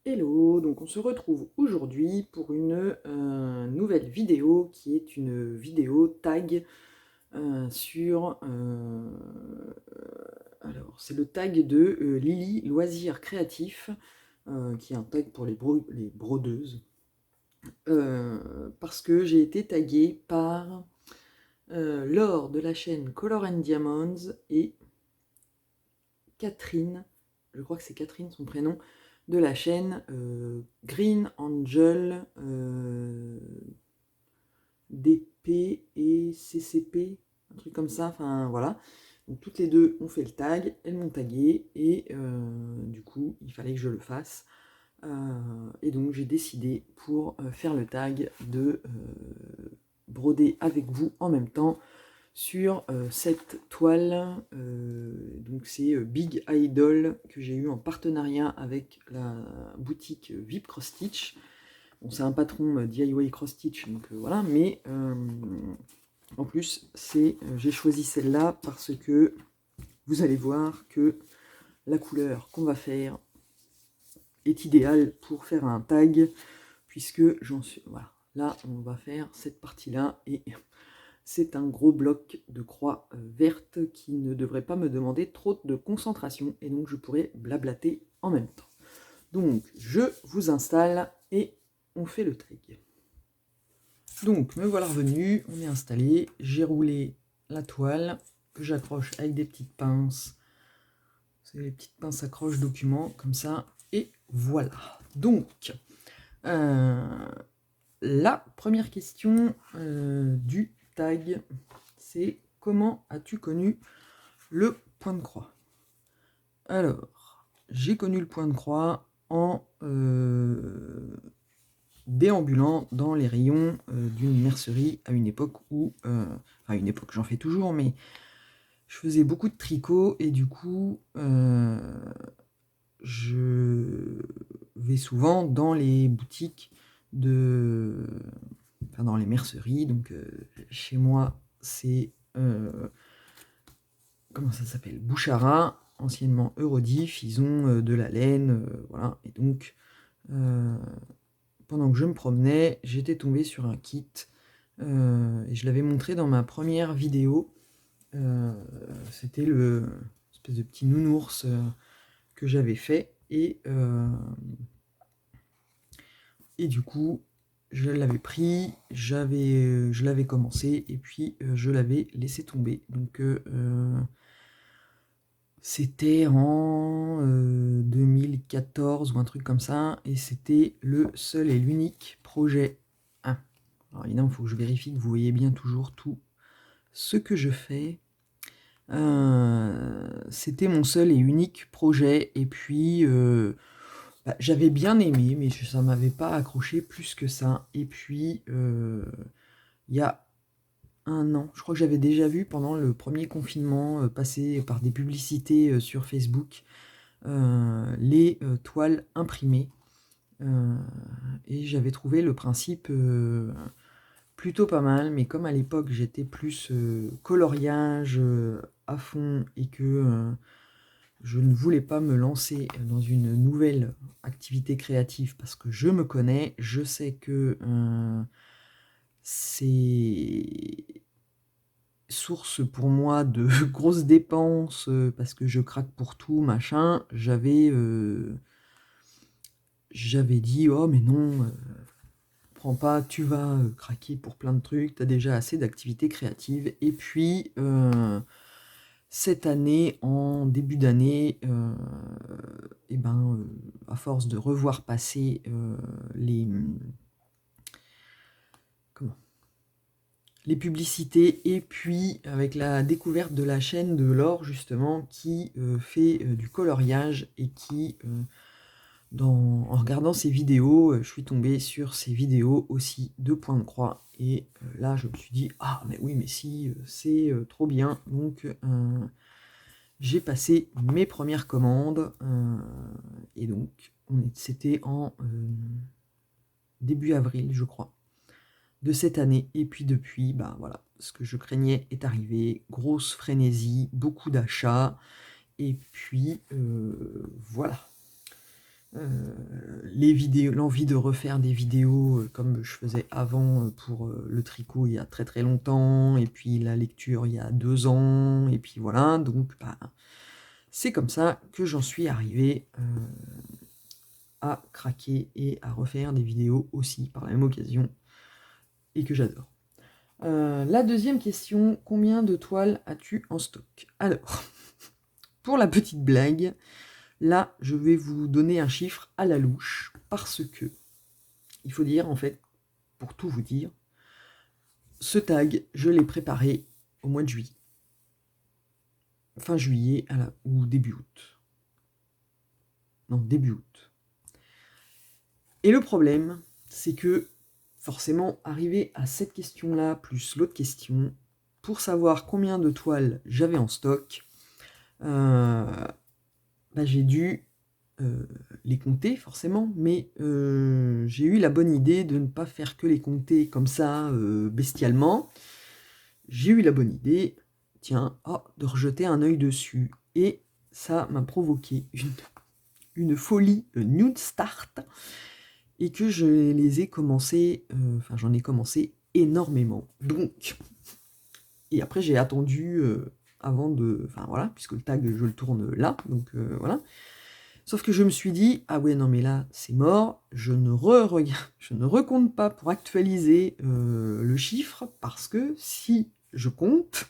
Hello, donc on se retrouve aujourd'hui pour une nouvelle vidéo qui est une vidéo tag sur... alors, c'est le tag de Lily Loisirs Créatifs, qui est un tag pour les brodeuses, parce que j'ai été taguée par Laure de la chaîne Color and Diamonds et Catherine, je crois que c'est Catherine son prénom, de la chaîne Green Angel DP et CCP, un truc comme ça, enfin voilà. Donc toutes les deux ont fait le tag, elles m'ont tagué et du coup il fallait que je le fasse. Et donc j'ai décidé pour faire le tag de broder avec vous en même temps sur cette toile. Donc c'est Big Idol que j'ai eu en partenariat avec la boutique VIP Cross Stitch. Bon, c'est un patron DIY Cross Stitch, donc voilà, mais en plus j'ai choisi celle-là parce que vous allez voir que la couleur qu'on va faire est idéale pour faire un tag, puisque j'en suis... Voilà, là on va faire cette partie-là et c'est un gros bloc de croix verte qui ne devrait pas me demander trop de concentration et donc je pourrais blablater en même temps. Donc je vous installe et on fait le tag. Donc me voilà revenu, on est installé, j'ai roulé la toile que j'accroche avec des petites pinces. C'est les petites pinces accroche documents comme ça et voilà. Donc la première question du tag, c'est comment as-tu connu le point de croix? Alors, j'ai connu le point de croix en déambulant dans les rayons d'une mercerie à une époque où, enfin une époque j'en fais toujours, mais je faisais beaucoup de tricot et du coup je vais souvent dans les boutiques enfin dans les merceries, donc chez moi c'est comment ça s'appelle, Bouchara, anciennement Eurodiff, ils ont de la laine, voilà, et donc pendant que je me promenais, j'étais tombé sur un kit, et je l'avais montré dans ma première vidéo, c'était le espèce de petit nounours que j'avais fait, et du coup, je l'avais pris, je l'avais commencé, et puis je l'avais laissé tomber. Donc c'était en 2014 ou un truc comme ça, et c'était le seul et l'unique projet. Ah, alors évidemment, il faut que je vérifie que vous voyez bien toujours tout ce que je fais. C'était mon seul et unique projet, et puis j'avais bien aimé, mais ça m'avait pas accroché plus que ça. Et puis, il y a un an, je crois que j'avais déjà vu pendant le premier confinement, passer par des publicités sur Facebook, les toiles imprimées. Et j'avais trouvé le principe plutôt pas mal, mais comme à l'époque j'étais plus coloriage à fond et que je ne voulais pas me lancer dans une nouvelle activité créative parce que je me connais, je sais que c'est source pour moi de grosses dépenses parce que je craque pour tout, machin. J'avais dit, oh mais non, prends pas, tu vas craquer pour plein de trucs, t'as déjà assez d'activités créatives. Et puis, cette année, en début d'année, à force de revoir passer les publicités, et puis avec la découverte de la chaîne de Laure, justement, qui fait du coloriage et qui, en regardant ses vidéos, je suis tombée sur ses vidéos aussi de point de croix. Et là, je me suis dit, ah, mais oui, mais si, c'est trop bien. Donc, j'ai passé mes premières commandes, et donc c'était en début avril, je crois, de cette année. Et puis depuis, bah voilà, ce que je craignais est arrivé, grosse frénésie, beaucoup d'achats, et puis voilà. l'envie de refaire des vidéos comme je faisais avant pour le tricot il y a très très longtemps, et puis la lecture il y a 2 ans, et puis voilà, donc bah, c'est comme ça que j'en suis arrivé à craquer et à refaire des vidéos aussi par la même occasion, et que j'adore. La deuxième question, combien de toiles as-tu en stock? Alors, pour la petite blague, là, je vais vous donner un chiffre à la louche, parce que, il faut dire, en fait, pour tout vous dire, ce tag, je l'ai préparé au mois de juillet. Fin juillet ou début août. Non, début août. Et le problème, c'est que, forcément, arrivé à cette question-là, plus l'autre question, pour savoir combien de toiles j'avais en stock, bah, j'ai dû les compter forcément, mais j'ai eu la bonne idée de ne pas faire que les compter comme ça, bestialement. J'ai eu la bonne idée, tiens, de rejeter un œil dessus. Et ça m'a provoqué une folie new start, et que je les ai commencé, j'en ai commencé énormément. Donc, et après j'ai attendu avant de, voilà, puisque le tag je le tourne là, donc voilà. Sauf que je me suis dit, ah ouais, non mais là, c'est mort, je ne recompte pas pour actualiser le chiffre, parce que si je compte,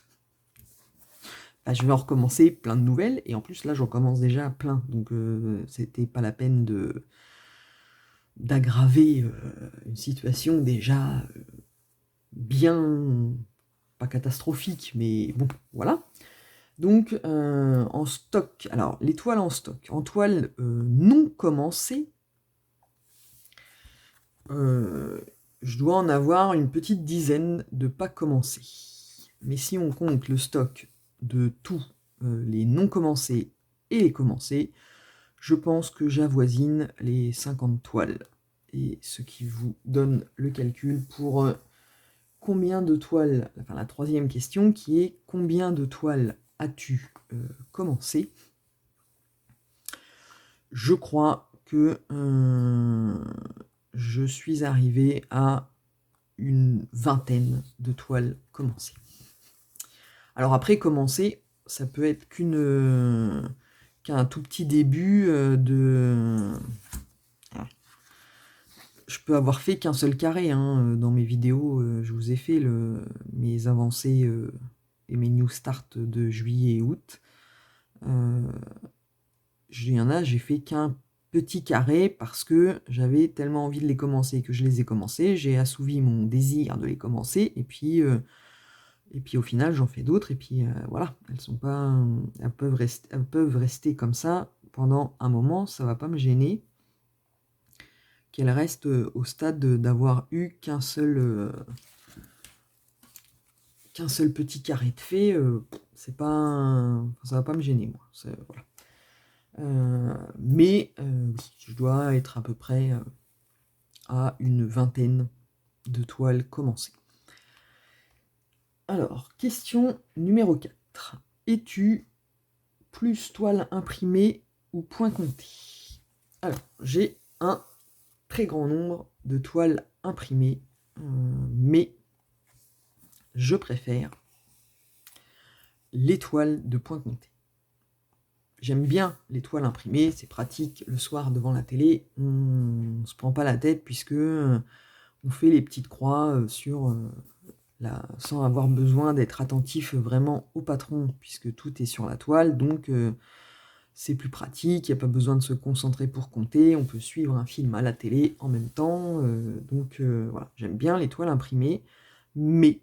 bah, je vais en recommencer plein de nouvelles, et en plus là, j'en commence déjà plein, donc c'était pas la peine d'aggraver une situation déjà bien, pas catastrophique, mais bon, voilà. Donc, en stock, alors les toiles en stock, en toile non commencée, je dois en avoir une petite dizaine de pas commencés. Mais si on compte le stock de tous les non commencés et les commencés, je pense que j'avoisine les 50 toiles. Et ce qui vous donne le calcul pour combien de toiles, enfin la troisième question qui est combien de toiles as-tu commencé? Je crois que je suis arrivé à une vingtaine de toiles commencées. Alors après, commencer, ça peut être qu'un tout petit début de... Je peux avoir fait qu'un seul carré, hein, dans mes vidéos, je vous ai fait mes avancées et mes new start de juillet et août. J'ai fait qu'un petit carré parce que j'avais tellement envie de les commencer que je les ai commencés, j'ai assouvi mon désir de les commencer, et puis au final j'en fais d'autres, et puis voilà, elles peuvent rester comme ça pendant un moment, ça va pas me gêner qu'elles restent au stade d'avoir eu qu'un seul petit carré de fait, ça va pas me gêner, moi. Voilà. Mais je dois être à peu près à une vingtaine de toiles commencées. Alors, question numéro 4. Es-tu plus toile imprimée ou point compté? Alors, j'ai un très grand nombre de toiles imprimées, mais je préfère les toiles de point compté. J'aime bien les toiles imprimées, c'est pratique le soir devant la télé, on se prend pas la tête puisque on fait les petites croix sans avoir besoin d'être attentif vraiment au patron, puisque tout est sur la toile, donc c'est plus pratique, il n'y a pas besoin de se concentrer pour compter, on peut suivre un film à la télé en même temps, donc voilà, j'aime bien les toiles imprimées, mais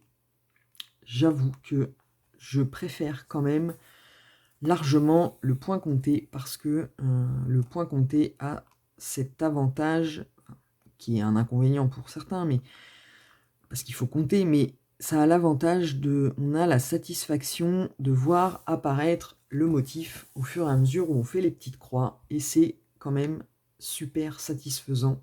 j'avoue que je préfère quand même largement le point compté, parce que le point compté a cet avantage, qui est un inconvénient pour certains, mais parce qu'il faut compter, mais ça a l'avantage on a la satisfaction de voir apparaître le motif au fur et à mesure où on fait les petites croix, et c'est quand même super satisfaisant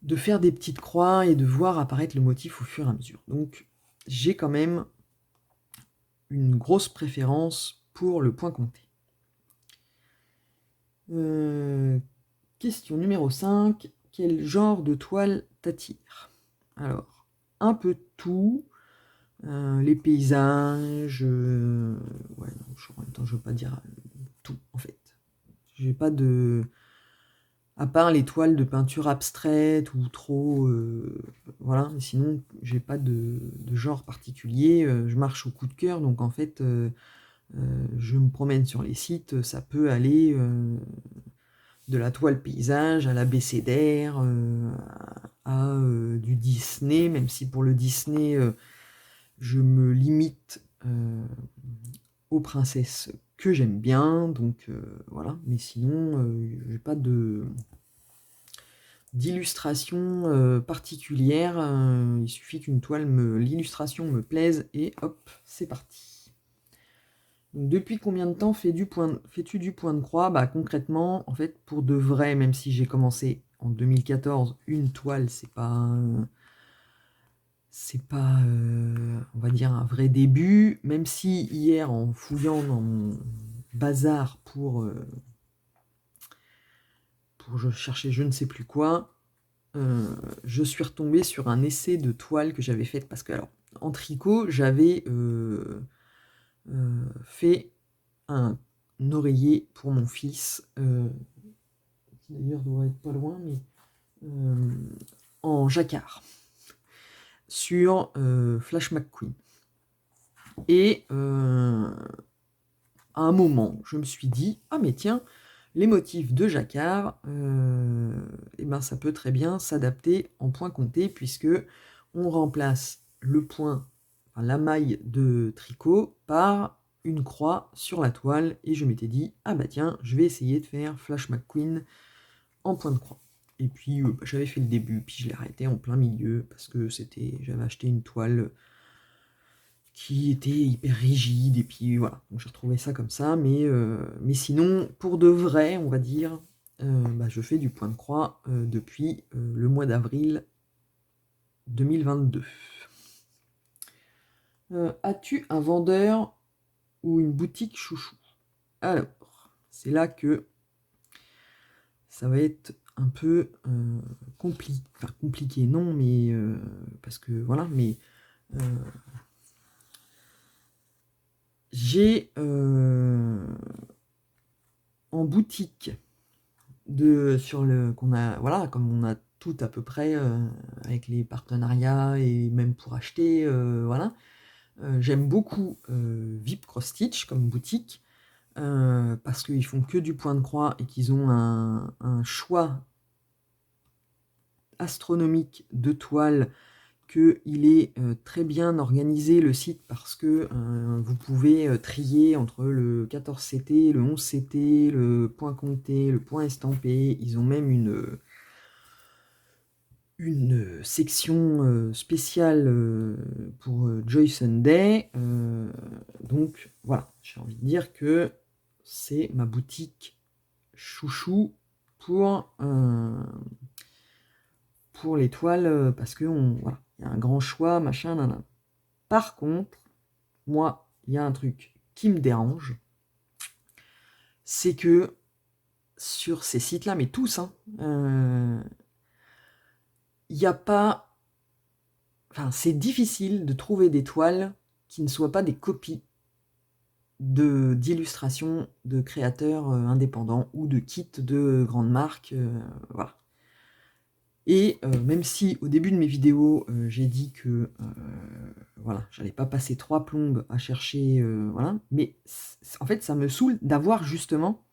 de faire des petites croix et de voir apparaître le motif au fur et à mesure. Donc j'ai quand même une grosse préférence pour le point compté. Question numéro 5. Quel genre de toile t'attire? Alors, un peu de tout. Les paysages. Ouais, non, en même temps, je veux pas dire tout, en fait. J'ai pas de... À part les toiles de peinture abstraite ou trop... voilà, mais sinon, j'ai pas de genre particulier. Je marche au coup de cœur, donc en fait, je me promène sur les sites. Ça peut aller de la toile paysage à l'abécédaire, à du Disney, même si pour le Disney, je me limite aux princesses que j'aime bien, donc voilà. Mais sinon, j'ai pas d'illustration particulière. Il suffit qu'une toile l'illustration me plaise et hop, c'est parti. Donc, depuis combien de temps fais-tu du point de croix? Bah concrètement, en fait, pour de vrai, même si j'ai commencé en 2014, une toile, c'est pas, on va dire, un vrai début, même si hier, en fouillant dans mon bazar pour je cherchais je ne sais plus quoi, je suis retombée sur un essai de toile que j'avais fait, parce que, alors, en tricot, j'avais fait un oreiller pour mon fils, qui d'ailleurs doit être pas loin, mais en jacquard, sur Flash McQueen. Et à un moment, je me suis dit, ah mais tiens, les motifs de jacquard, eh ben, ça peut très bien s'adapter en point compté, puisque on remplace le point, enfin, la maille de tricot par une croix sur la toile, et je m'étais dit, ah bah tiens, je vais essayer de faire Flash McQueen en point de croix. Et puis j'avais fait le début, puis je l'ai arrêté en plein milieu, parce que j'avais acheté une toile qui était hyper rigide, et puis voilà, donc j'ai retrouvé ça comme ça, mais sinon, pour de vrai, on va dire, bah, je fais du point de croix depuis le mois d'avril 2022. As-tu un vendeur ou une boutique chouchou? Alors, c'est là que ça va être un peu compliqué, non, mais parce que voilà, mais j'ai en boutique qu'on a, voilà, comme on a tout à peu près avec les partenariats et même pour acheter, voilà. J'aime beaucoup VIP Cross Stitch comme boutique, parce qu'ils font que du point de croix et qu'ils ont un choix astronomique de toiles, qu'il est très bien organisé le site, parce que vous pouvez trier entre le 14 CT, le 11 CT, le point compté, le point estampé. Ils ont même une section spéciale pour Joy Sunday. Donc voilà, j'ai envie de dire que c'est ma boutique chouchou pour les toiles, parce que voilà, il y a un grand choix, machin, nanana. Par contre, moi, il y a un truc qui me dérange, c'est que sur ces sites-là, mais tous, hein, il n'y a pas... Enfin, c'est difficile de trouver des toiles qui ne soient pas des copies d'illustrations de créateurs indépendants ou de kits de grandes marques, voilà. Et même si au début de mes vidéos, j'ai dit que voilà, j'allais pas passer 3 plombes à chercher, voilà, mais en fait, ça me saoule d'avoir justement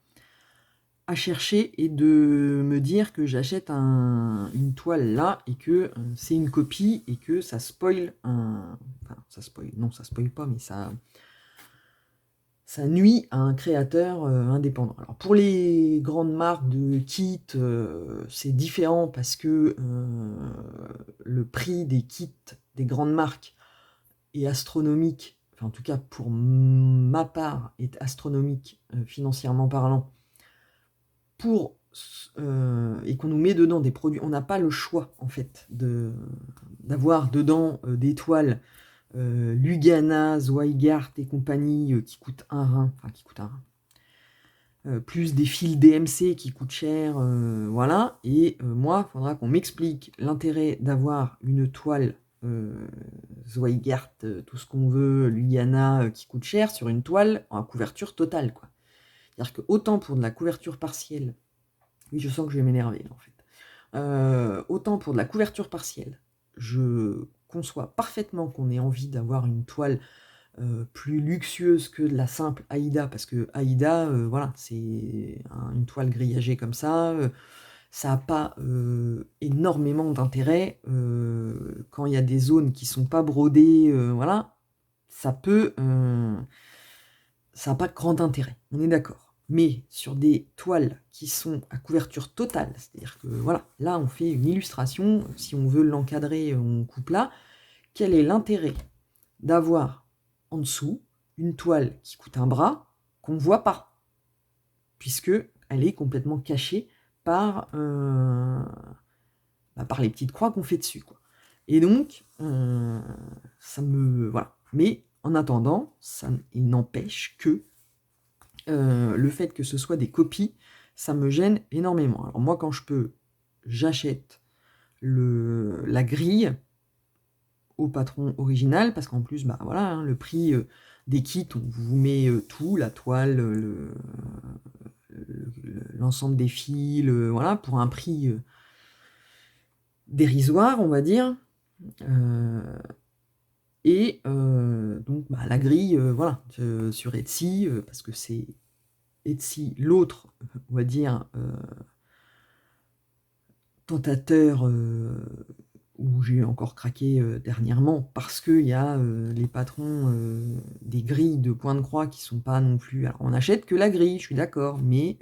à chercher et de me dire que j'achète une toile là et que c'est une copie et que ça spoil enfin, ça spoil, non, ça spoil pas, mais ça nuit à un créateur indépendant. Alors pour les grandes marques de kits, c'est différent, parce que le prix des kits des grandes marques est astronomique, enfin en tout cas pour ma part est astronomique financièrement parlant, et qu'on nous met dedans des produits, on n'a pas le choix en fait d'avoir dedans des toiles Lugana, Zweigart et compagnie qui coûtent un rein, enfin qui coûtent un rein, plus des fils DMC qui coûtent cher, voilà. Et moi, il faudra qu'on m'explique l'intérêt d'avoir une toile Zweigart, tout ce qu'on veut, Lugana, qui coûte cher, sur une toile en couverture totale, quoi. C'est-à-dire que autant pour de la couverture partielle, oui, je sens que je vais m'énerver, là, en fait. Autant pour de la couverture partielle, je conçois parfaitement qu'on ait envie d'avoir une toile plus luxueuse que de la simple Aïda, parce que Aïda, voilà, c'est une toile grillagée comme ça n'a pas énormément d'intérêt. Quand il y a des zones qui sont pas brodées, voilà, ça n'a pas grand intérêt, on est d'accord. Mais sur des toiles qui sont à couverture totale, c'est-à-dire que voilà, là on fait une illustration, si on veut l'encadrer, on coupe là, quel est l'intérêt d'avoir en dessous une toile qui coûte un bras qu'on ne voit pas, puisque elle est complètement cachée par, par les petites croix qu'on fait dessus, quoi. Et donc, ça me... Voilà. Mais en attendant, il n'empêche que le fait que ce soit des copies, ça me gêne énormément. Alors moi, quand je peux, j'achète la grille au patron original, parce qu'en plus, bah voilà, hein, le prix des kits, on vous met tout, la toile, l'ensemble des fils, voilà, pour un prix dérisoire, on va dire. Et donc bah, la grille, voilà, sur Etsy, parce que c'est Etsy, l'autre, on va dire, tentateur où j'ai encore craqué dernièrement, parce qu'il y a les patrons des grilles de point de croix qui sont pas non plus... Alors on n'achète que la grille, je suis d'accord, mais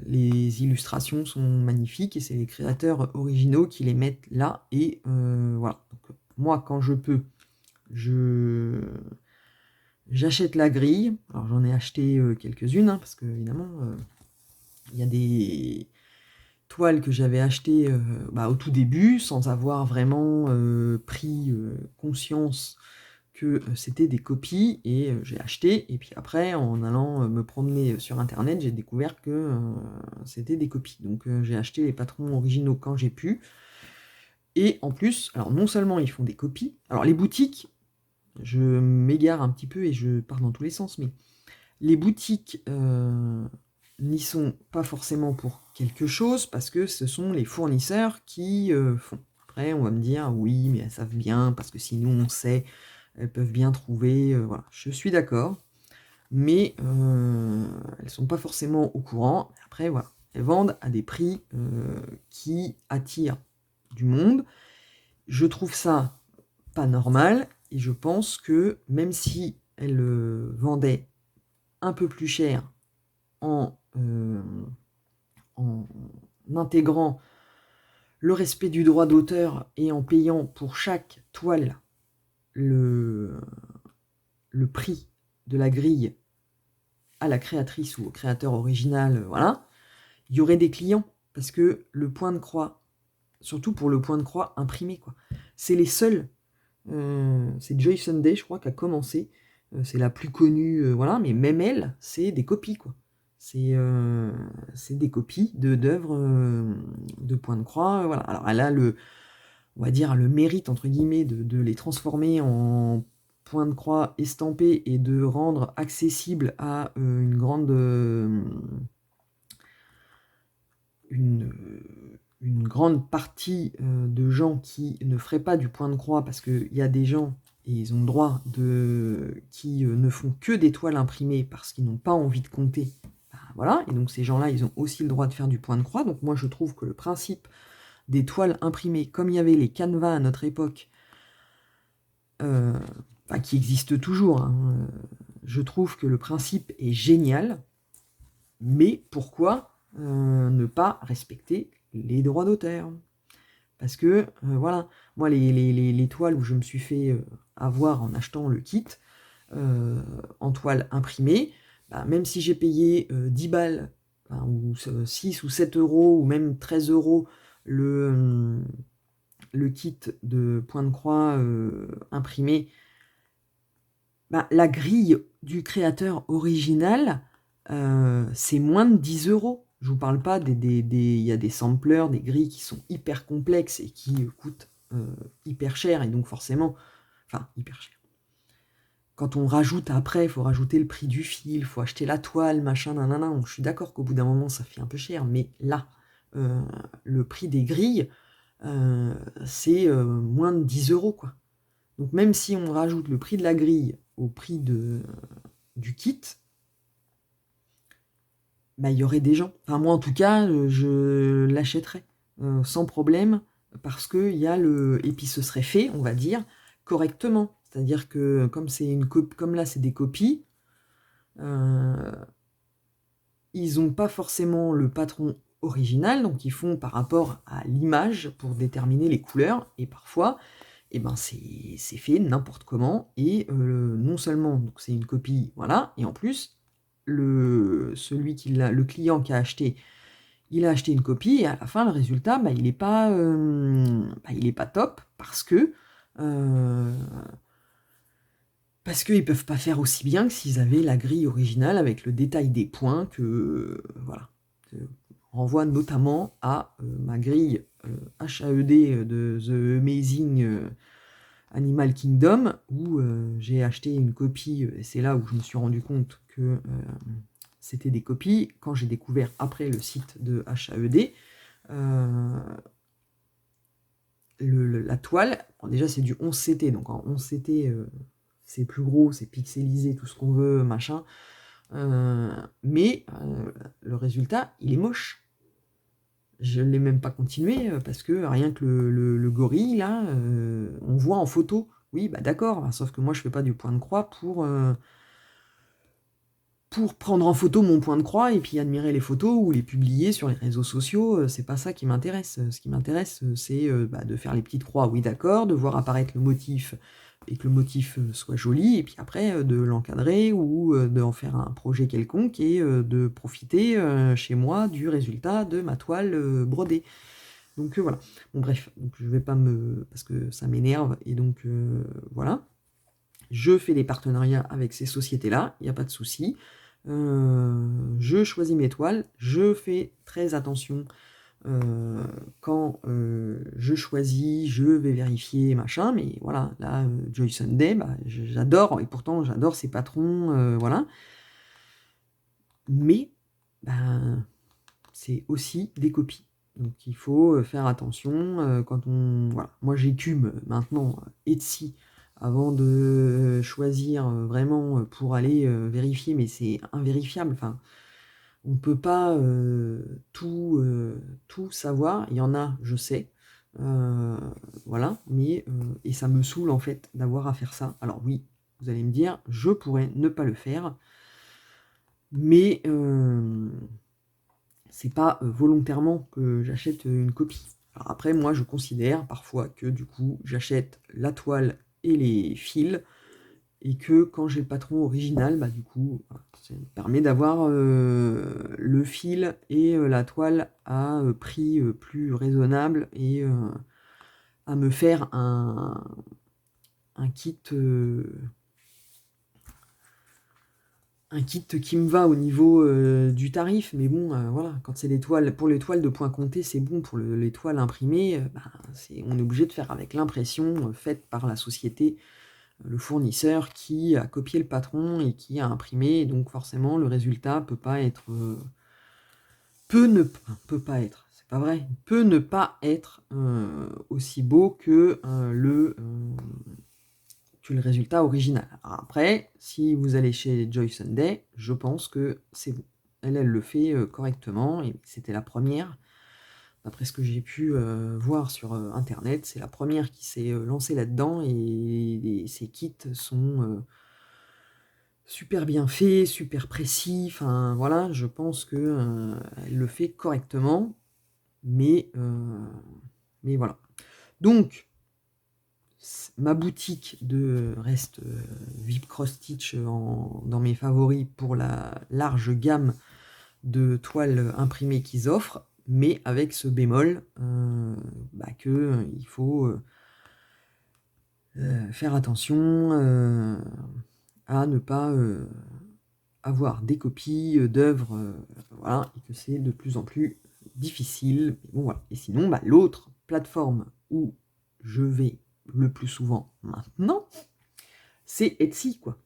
les illustrations sont magnifiques et c'est les créateurs originaux qui les mettent là, et voilà. Donc, moi, quand je peux, j'achète la grille. Alors j'en ai acheté quelques-unes, hein, parce que évidemment, il y a des toiles que j'avais achetées au tout début, sans avoir vraiment pris conscience que c'était des copies, et j'ai acheté, et puis après, en allant me promener sur internet, j'ai découvert que c'était des copies. Donc j'ai acheté les patrons originaux quand j'ai pu, et en plus, alors non seulement ils font des copies, alors les boutiques, je m'égare un petit peu et je pars dans tous les sens, mais les boutiques n'y sont pas forcément pour quelque chose, parce que ce sont les fournisseurs qui font. Après, on va me dire, oui, mais elles savent bien, parce que sinon on sait, elles peuvent bien trouver, voilà. Je suis d'accord, mais elles sont pas forcément au courant. Après, voilà, elles vendent à des prix qui attirent du monde. Je trouve ça pas normal, et je pense que même si elles vendaient un peu plus cher en intégrant le respect du droit d'auteur et en payant pour chaque toile le prix de la grille à la créatrice ou au créateur original, voilà, il y aurait des clients, parce que le point de croix, surtout pour le point de croix imprimé, quoi, c'est les seuls, c'est Joy Sunday, je crois, qui a commencé, c'est la plus connue, voilà, mais même elle, c'est des copies, quoi. C'est des copies d'œuvres de point de croix, voilà. Alors elle a on va dire, le mérite, entre guillemets, de les transformer en point de croix estampé et de rendre accessible à une grande partie de gens qui ne feraient pas du point de croix, parce qu'il y a des gens, et ils ont le droit, qui ne font que des toiles imprimées parce qu'ils n'ont pas envie de compter. Ben, voilà, et donc ces gens-là, ils ont aussi le droit de faire du point de croix. Donc moi, je trouve que le principe des toiles imprimées, comme il y avait les canevas à notre époque, qui existent toujours, hein, je trouve que le principe est génial, mais pourquoi ne pas respecter les droits d'auteur? Parce que, voilà, moi, les toiles où je me suis fait avoir en achetant le kit, en toile imprimée, bah, même si j'ai payé 10 balles, ou 6 ou 7 euros, ou même 13 euros le kit de point de croix imprimé, bah, la grille du créateur original, c'est moins de 10 €. Je vous parle pas il y a des sampleurs, des grilles qui sont hyper complexes et qui coûtent hyper cher, et donc forcément, enfin hyper cher. Quand on rajoute après, il faut rajouter le prix du fil, il faut acheter la toile, machin, nanana. Donc, je suis d'accord qu'au bout d'un moment, ça fait un peu cher, mais là, le prix des grilles, c'est moins de 10 €, quoi. Donc même si on rajoute le prix de la grille au prix du kit, bah, il y aurait des gens. Enfin, moi, en tout cas, je l'achèterais sans problème, parce que il y a le... Et puis ce serait fait, on va dire, correctement. C'est-à-dire que comme là, c'est des copies, ils n'ont pas forcément le patron original, donc ils font par rapport à l'image pour déterminer les couleurs, et parfois, eh ben, c'est fait n'importe comment, et non seulement donc c'est une copie, voilà, et en plus, le client qui a acheté, il a acheté une copie, et à la fin, le résultat, bah, il est pas top, parce qu'ils peuvent pas faire aussi bien que s'ils avaient la grille originale avec le détail des points voilà. On renvoie notamment à ma grille HAED de The Amazing Animal Kingdom, où j'ai acheté une copie, et c'est là où je me suis rendu compte que c'était des copies. Quand j'ai découvert après le site de HAED, la toile, déjà c'est du 11CT, donc en 11CT, c'est plus gros, c'est pixelisé, tout ce qu'on veut, machin. Mais le résultat, il est moche. Je ne l'ai même pas continué, parce que rien que le gorille, là, on voit en photo. Oui, bah d'accord, bah, sauf que moi, je fais pas du point de croix pour prendre en photo mon point de croix et puis admirer les photos ou les publier sur les réseaux sociaux. C'est pas ça qui m'intéresse. Ce qui m'intéresse, c'est bah, de faire les petites croix, oui d'accord, de voir apparaître le motif et que le motif soit joli, et puis après de l'encadrer ou d'en faire un projet quelconque, et de profiter chez moi du résultat de ma toile brodée. Donc voilà. Bon bref, donc je vais pas parce que ça m'énerve, et donc voilà. Je fais des partenariats avec ces sociétés-là, il n'y a pas de souci. Je choisis mes toiles, je fais très attention quand je choisis, je vais vérifier, machin, mais voilà, là, Joy Sunday, bah, j'adore, et pourtant j'adore ces patrons, voilà. Mais, ben, c'est aussi des copies. Donc il faut faire attention quand on... Voilà. Moi j'écume maintenant Etsy avant de choisir vraiment pour aller vérifier, mais c'est invérifiable. Enfin, on ne peut pas tout savoir. Il y en a, je sais. euh, voilà, mais et ça me saoule en fait d'avoir à faire ça. Alors oui, vous allez me dire, je pourrais ne pas le faire, mais c'est pas volontairement que j'achète une copie. Alors après, moi, je considère parfois que du coup, j'achète la toile et les fils, et que quand j'ai le patron original, bah du coup, ça me permet d'avoir le fil et la toile à prix plus raisonnable, et à me faire un kit qui me va au niveau du tarif, mais bon, voilà, quand c'est pour les toiles de point compté, c'est bon. Pour les toiles imprimées, bah, on est obligé de faire avec l'impression faite par la société, le fournisseur qui a copié le patron et qui a imprimé, et donc forcément le résultat peut pas être, c'est pas vrai, peut ne pas être aussi beau que le résultat original. Alors après, si vous allez chez Joy Sunday, je pense que c'est bon. Elle le fait correctement, et c'était la première, d'après ce que j'ai pu voir sur internet, c'est la première qui s'est lancée là-dedans, et ses kits sont super bien faits, super précis, enfin voilà, je pense que elle le fait correctement, mais, voilà. Donc, ma boutique reste VIP Cross Stitch dans mes favoris pour la large gamme de toiles imprimées qu'ils offrent, mais avec ce bémol bah, que il faut faire attention à ne pas avoir des copies d'œuvres, voilà, et que c'est de plus en plus difficile. Mais bon, voilà. Et sinon, l'autre plateforme où je vais le plus souvent maintenant, c'est Etsy, quoi.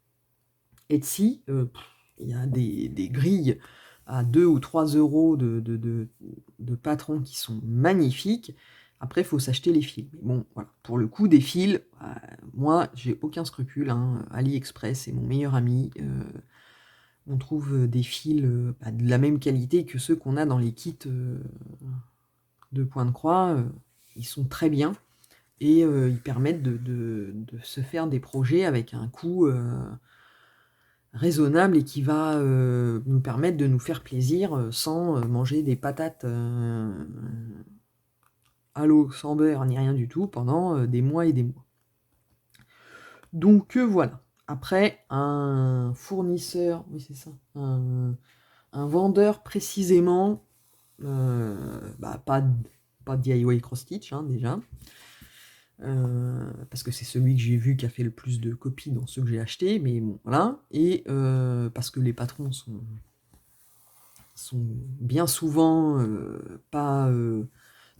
Etsy, il y a des grilles à 2 ou 3 € de patrons qui sont magnifiques. Après, il faut s'acheter les fils. Mais bon, voilà. Pour le coup, des fils, moi, j'ai aucun scrupule, hein. AliExpress, c'est mon meilleur ami. On trouve des fils de la même qualité que ceux qu'on a dans les kits de Point de Croix. Ils sont très bien et ils permettent de se faire des projets avec un coût raisonnable et qui va nous permettre de nous faire plaisir sans manger des patates à l'eau, sans beurre, ni rien du tout, pendant des mois et des mois. Donc voilà. Après, un fournisseur, oui c'est ça, un vendeur précisément, pas DIY Cross-Stitch, hein, déjà, parce que c'est celui que j'ai vu qui a fait le plus de copies dans ceux que j'ai achetés, mais bon, voilà, et parce que les patrons sont bien souvent pas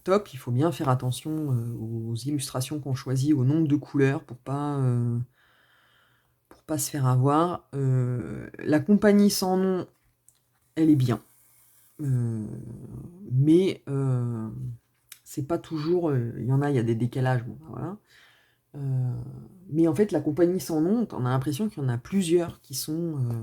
top, il faut bien faire attention aux illustrations qu'on choisit, au nombre de couleurs, pour pas se faire avoir. La compagnie sans nom, elle est bien. Mais c'est pas toujours. Il y en a, il y a des décalages, bon, voilà. Mais en fait, la compagnie sans nom, on a l'impression qu'il y en a plusieurs qui sont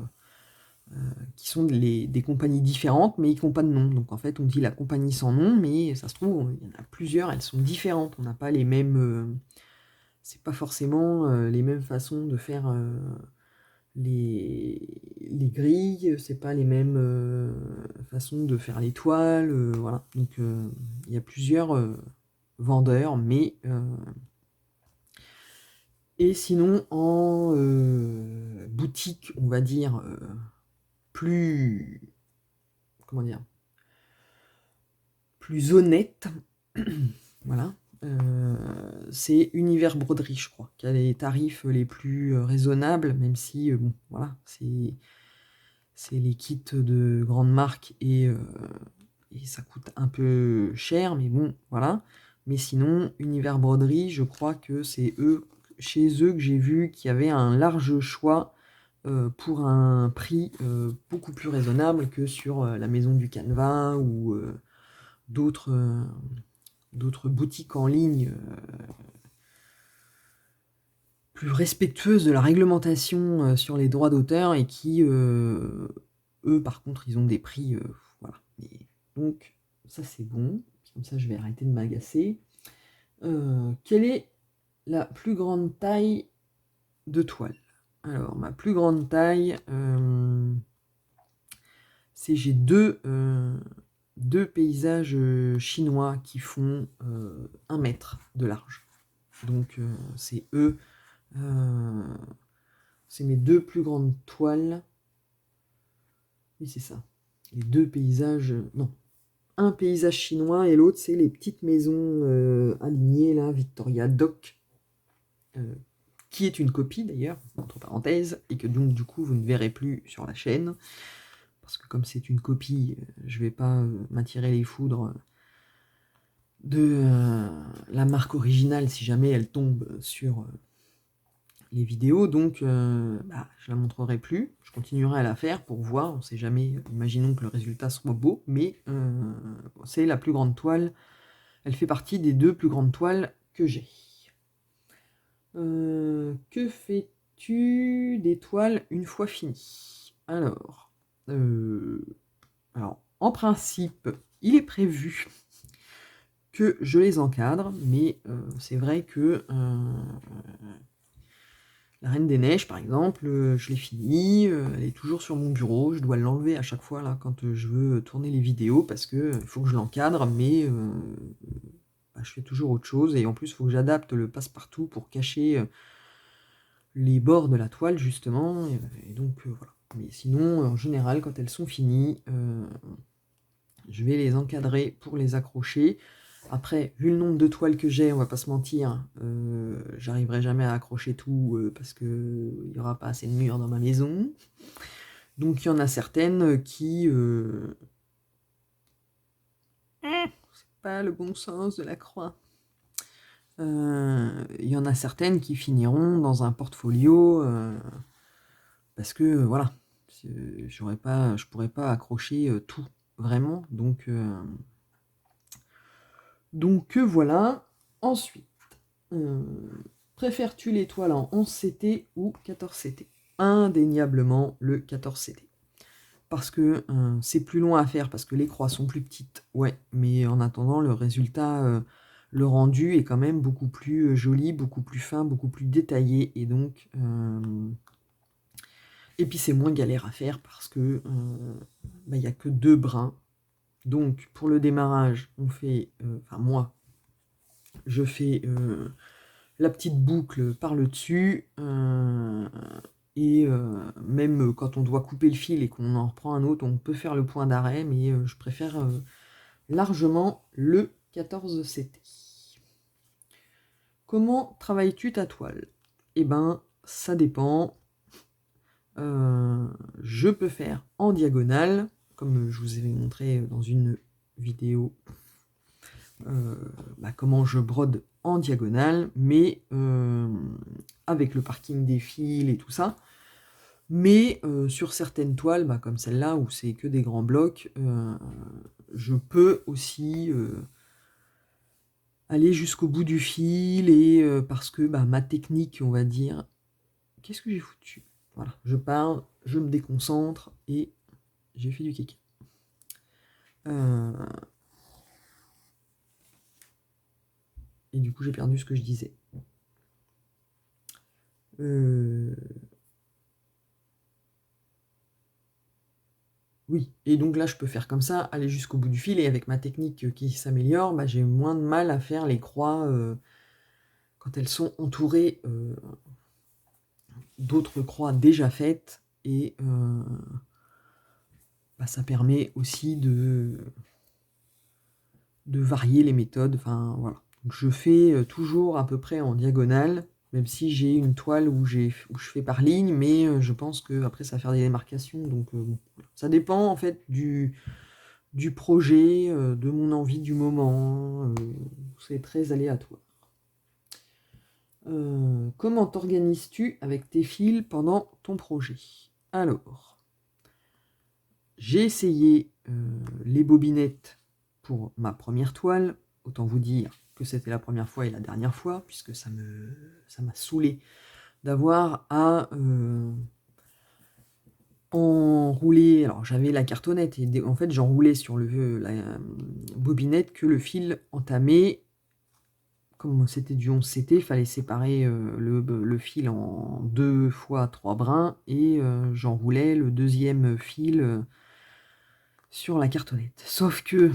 des compagnies différentes, mais qui n'ont pas de nom. Donc en fait, on dit la compagnie sans nom, mais ça se trouve, il y en a plusieurs, elles sont différentes. On n'a pas les mêmes. C'est pas forcément les mêmes façons de faire les grilles, c'est pas les mêmes façons de faire les toiles, voilà. Donc il y a plusieurs vendeurs, mais et sinon en boutique, on va dire plus comment dire, plus honnête, voilà. C'est Univers Broderie, je crois, qui a les tarifs les plus raisonnables, même si bon, voilà, c'est les kits de grandes marques et ça coûte un peu cher, mais bon, voilà. Mais sinon, Univers Broderie, je crois que c'est chez eux que j'ai vu qu'il y avait un large choix pour un prix beaucoup plus raisonnable que sur la Maison du Canevas ou d'autres boutiques en ligne plus respectueuses de la réglementation sur les droits d'auteur et qui, eux, par contre, ils ont des prix, voilà. Et donc, ça c'est bon. Comme ça, je vais arrêter de m'agacer. Quelle est la plus grande taille de toile? Alors, ma plus grande taille, c'est j'ai deux paysages chinois qui font 1 mètre de large. Donc, c'est eux. C'est mes deux plus grandes toiles. Oui, c'est ça. Les deux paysages. Non. Un paysage chinois et l'autre, c'est les petites maisons alignées, là, Victoria Dock, qui est une copie d'ailleurs, entre parenthèses, et que donc du coup vous ne verrez plus sur la chaîne, parce que comme c'est une copie, je vais pas m'attirer les foudres de la marque originale si jamais elle tombe sur les vidéos, donc je la montrerai plus, je continuerai à la faire pour voir, on sait jamais, imaginons que le résultat soit beau, mais c'est la plus grande toile, elle fait partie des deux plus grandes toiles que j'ai. Que fais-tu des toiles une fois finies? Alors, en principe, il est prévu que je les encadre, mais c'est vrai que la Reine des Neiges, par exemple, je l'ai finie, elle est toujours sur mon bureau, je dois l'enlever à chaque fois là quand je veux tourner les vidéos, parce que il faut que je l'encadre, mais je fais toujours autre chose, et en plus il faut que j'adapte le passe-partout pour cacher les bords de la toile justement, et donc voilà. Mais sinon, en général, quand elles sont finies, je vais les encadrer pour les accrocher. Après, vu le nombre de toiles que j'ai, on va pas se mentir, j'arriverai jamais à accrocher tout parce que il y aura pas assez de murs dans ma maison. Donc il y en a certaines qui... c'est pas le bon sens de la croix. Il y en a certaines qui finiront dans un portfolio parce que voilà, je pourrais pas accrocher tout vraiment. Donc voilà. Ensuite, préfères-tu l'étoile en 11 CT ou 14 CT? Indéniablement le 14 CT. Parce que c'est plus long à faire, parce que les croix sont plus petites, ouais, mais en attendant, le résultat, le rendu est quand même beaucoup plus joli, beaucoup plus fin, beaucoup plus détaillé, et donc... et puis c'est moins galère à faire, parce que il n'y a que 2 brins. Donc pour le démarrage, on fait... Enfin moi, je fais la petite boucle par le dessus, et même quand on doit couper le fil et qu'on en reprend un autre, on peut faire le point d'arrêt, mais je préfère largement le 14 CT. Comment travailles-tu ta toile? Eh ben, ça dépend. Je peux faire en diagonale, comme je vous avais montré dans une vidéo, comment je brode en diagonale, mais avec le parking des fils et tout ça. Mais sur certaines toiles, comme celle-là, où c'est que des grands blocs, je peux aussi aller jusqu'au bout du fil, et parce que ma technique, on va dire... Qu'est-ce que j'ai foutu? Voilà, je parle, je me déconcentre, et j'ai fait du kéké. Et du coup, j'ai perdu ce que je disais. Oui, et donc là, je peux faire comme ça, aller jusqu'au bout du fil, et avec ma technique qui s'améliore, j'ai moins de mal à faire les croix quand elles sont entourées d'autres croix déjà faites, et ça permet aussi de varier les méthodes. Enfin voilà. Donc, je fais toujours à peu près en diagonale, même si j'ai une toile où je fais par ligne, mais je pense que après ça va faire des démarcations. Donc bon, ça dépend en fait du projet, de mon envie du moment. C'est très aléatoire. Comment t'organises-tu avec tes fils pendant ton projet? Alors, j'ai essayé les bobinettes pour ma première toile. Autant vous dire que c'était la première fois et la dernière fois, puisque ça m'a saoulé d'avoir à enrouler. Alors j'avais la cartonnette, et en fait j'enroulais sur la bobinette que le fil entamé. Comme c'était du 11 CT, il fallait séparer le fil en 2 fois 3 brins, et j'enroulais le deuxième fil sur la cartonnette. Sauf que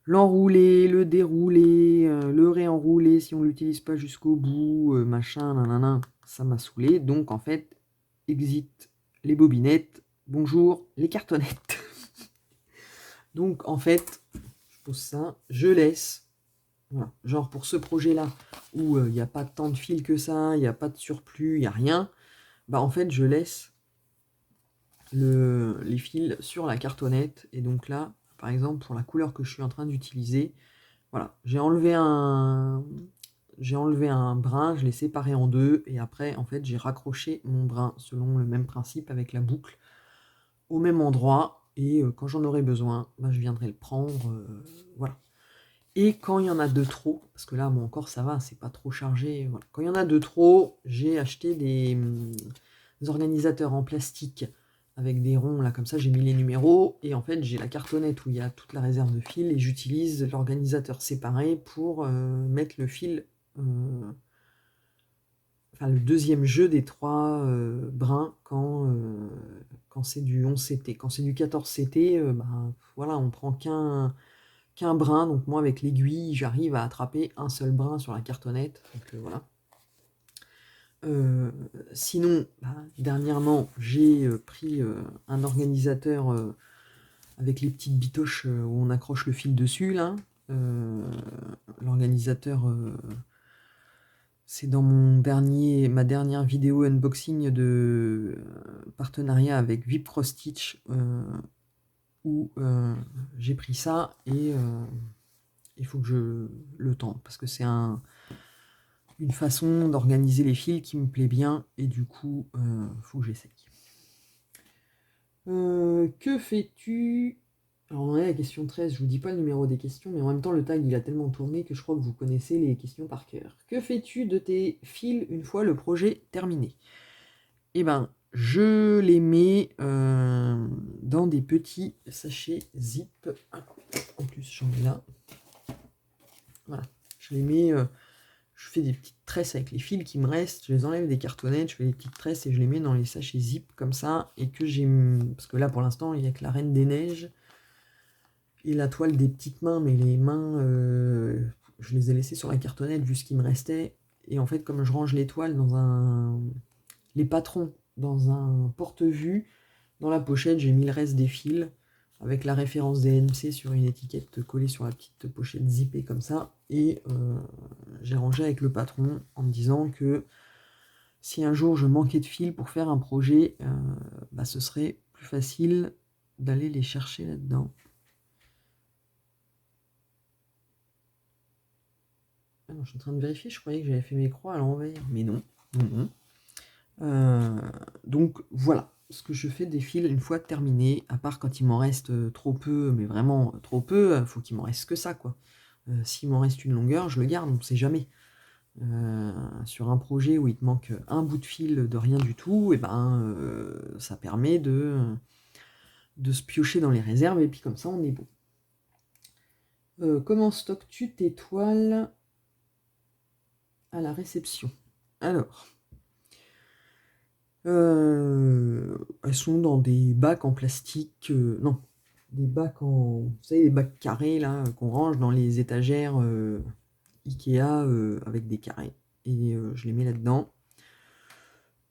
l'enrouler, le dérouler, le réenrouler si on ne l'utilise pas jusqu'au bout, machin, nanana, ça m'a saoulé. Donc en fait, exit les bobinettes, bonjour les cartonnettes. Donc en fait, je pose ça, je laisse. Voilà. Genre pour ce projet-là, où il n'y a pas tant de fils que ça, il n'y a pas de surplus, il n'y a rien, en fait je laisse les fils sur la cartonnette. Et donc là, par exemple, pour la couleur que je suis en train d'utiliser, voilà, j'ai enlevé un brin, je l'ai séparé en deux, et après en fait j'ai raccroché mon brin selon le même principe avec la boucle au même endroit, et quand j'en aurai besoin, je viendrai le prendre, voilà. Et quand il y en a de trop, parce que là encore ça va, c'est pas trop chargé, voilà. Quand il y en a de trop, j'ai acheté des organisateurs en plastique avec des ronds là, comme ça j'ai mis les numéros, et en fait j'ai la cartonnette où il y a toute la réserve de fil, et j'utilise l'organisateur séparé pour mettre le fil, enfin le deuxième jeu des 3 brins quand c'est du 11 CT. Quand c'est du 14 CT, voilà, on prend qu'un brin, donc moi avec l'aiguille j'arrive à attraper un seul brin sur la cartonnette, donc voilà. Sinon, dernièrement, j'ai pris un organisateur avec les petites bitoches où on accroche le fil dessus, là. L'organisateur, c'est dans ma dernière vidéo unboxing de partenariat avec VIP Cross Stitch où j'ai pris ça et il faut que je le tente parce que c'est une façon d'organiser les fils qui me plaît bien et du coup faut que j'essaye. Que fais-tu? Alors on en est à la question 13, je vous dis pas le numéro des questions, mais en même temps le tag il a tellement tourné que je crois que vous connaissez les questions par cœur. Que fais-tu de tes fils une fois le projet terminé? Eh ben, je les mets dans des petits sachets zip. En plus j'en ai là. Voilà, je les mets, je fais des petites tresses avec les fils qui me restent, je les enlève des cartonnettes, je fais des petites tresses et je les mets dans les sachets zip comme ça, et que j'ai... Parce que là pour l'instant il n'y a que la Reine des Neiges et la toile des petites mains, mais les mains, je les ai laissées sur la cartonnette vu ce qui me restait, et en fait comme je range les toiles les patrons dans un porte-vue, dans la pochette j'ai mis le reste des fils, avec la référence des NC sur une étiquette collée sur la petite pochette zippée comme ça, et j'ai rangé avec le patron en me disant que si un jour je manquais de fil pour faire un projet, ce serait plus facile d'aller les chercher là-dedans. Ah non, je suis en train de vérifier, je croyais que j'avais fait mes croix à l'envers, mais non. Non, non. Donc voilà ce que je fais des fils une fois terminé, à part quand il m'en reste trop peu, mais vraiment trop peu, faut qu'il m'en reste que ça, quoi. S'il m'en reste une longueur, je le garde, on ne sait jamais. Sur un projet où il te manque un bout de fil de rien du tout, et ça permet de se piocher dans les réserves, et puis comme ça on est bon. Comment stockes-tu tes toiles à la réception? Alors, elles sont dans des bacs en plastique, non, des bacs vous savez, les bacs carrés là qu'on range dans les étagères Ikea avec des carrés, et je les mets là-dedans.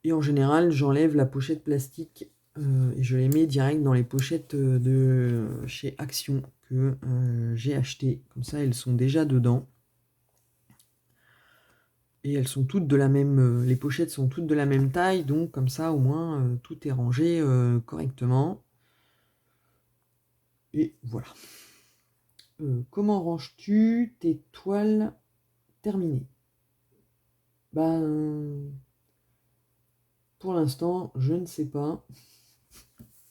Et en général, j'enlève la pochette plastique et je les mets direct dans les pochettes de chez Action que j'ai acheté. Comme ça, elles sont déjà dedans. Et elles sont toutes de la même... les pochettes sont toutes de la même taille, donc comme ça, au moins, tout est rangé correctement. Et voilà. Comment ranges-tu tes toiles terminées? Pour l'instant, je ne sais pas.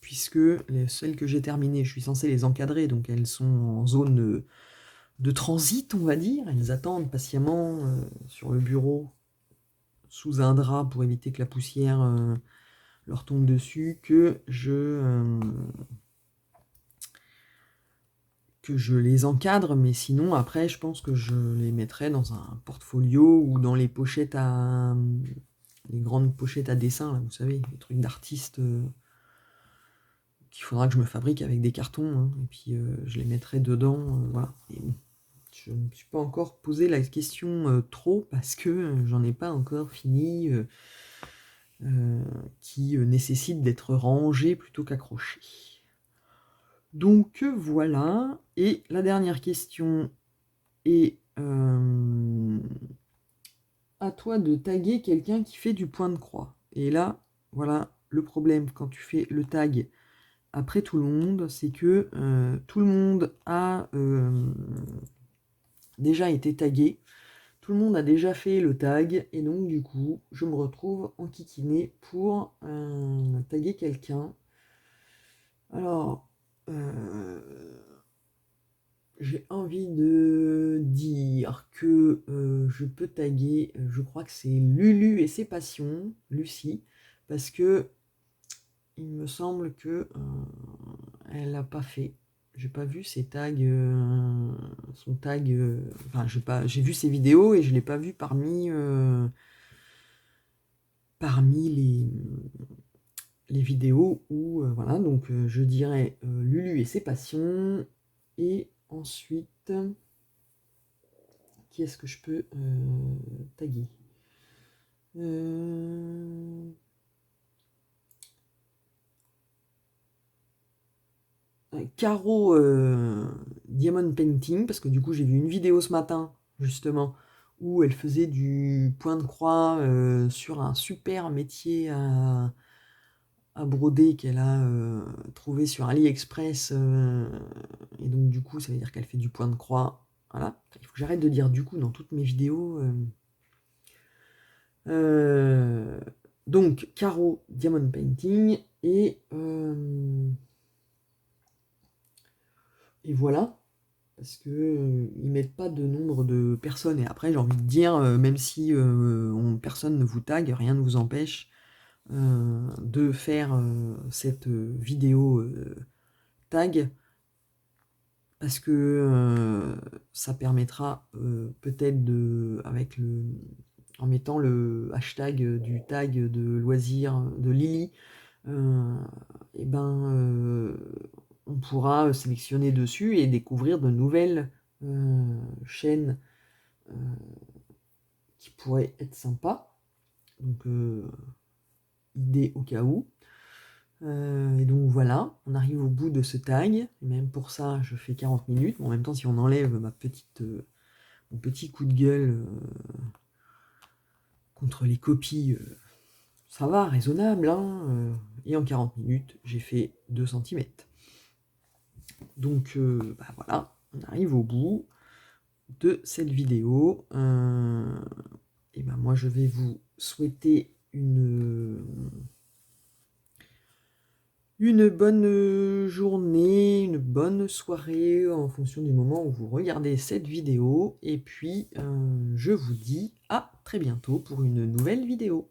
Puisque celles que j'ai terminées, je suis censé les encadrer, donc elles sont en zone de transit, on va dire. Elles attendent patiemment sur le bureau, sous un drap, pour éviter que la poussière leur tombe dessus, que je les encadre, mais sinon, après, je pense que je les mettrai dans un portfolio ou dans les pochettes les grandes pochettes à dessin, là, vous savez, les trucs d'artistes qu'il faudra que je me fabrique avec des cartons, hein, et puis je les mettrai dedans, voilà. Et bon, je ne me suis pas encore posé la question trop, parce que j'en ai pas encore fini, qui nécessite d'être rangé plutôt qu'accroché. Donc voilà, et la dernière question est à toi de taguer quelqu'un qui fait du point de croix. Et là, voilà le problème quand tu fais le tag après tout le monde, c'est que tout le monde a déjà été tagué, tout le monde a déjà fait le tag, et donc du coup, je me retrouve enquiquiné pour taguer quelqu'un. Alors, j'ai envie de dire que je peux taguer, je crois que c'est Lulu et ses passions, Lucie, parce que il me semble que elle n'a pas fait. J'ai pas vu ses tags, son tag. Enfin, j'ai vu ses vidéos et je l'ai pas vu parmi les vidéos où voilà. Donc je dirais Lulu et ses passions, et ensuite qui est-ce que je peux taguer? Caro Diamond Painting, parce que du coup j'ai vu une vidéo ce matin justement où elle faisait du point de croix sur un super métier à broder qu'elle a trouvé sur AliExpress. Et donc du coup, ça veut dire qu'elle fait du point de croix. Voilà. Il faut que j'arrête de dire du coup dans toutes mes vidéos. Donc, Caro Diamond Painting. Et voilà. Parce que ils mettent pas de nombre de personnes. Et après, j'ai envie de dire, même si personne ne vous tag, rien ne vous empêche de faire cette vidéo tag, parce que ça permettra peut-être en mettant le hashtag du tag de loisirs de Lily, et ben on pourra sélectionner dessus et découvrir de nouvelles chaînes qui pourraient être sympas. Donc idée au cas où. Et donc voilà, on arrive au bout de ce tag. Et même pour ça, je fais 40 minutes. Bon, en même temps, si on enlève mon petit coup de gueule contre les copies, ça va, raisonnable. Hein, et en 40 minutes, j'ai fait 2 centimètres. Donc bah voilà, on arrive au bout de cette vidéo. Et ben moi, je vais vous souhaiter une bonne journée, une bonne soirée en fonction du moment où vous regardez cette vidéo. Et puis, je vous dis à très bientôt pour une nouvelle vidéo.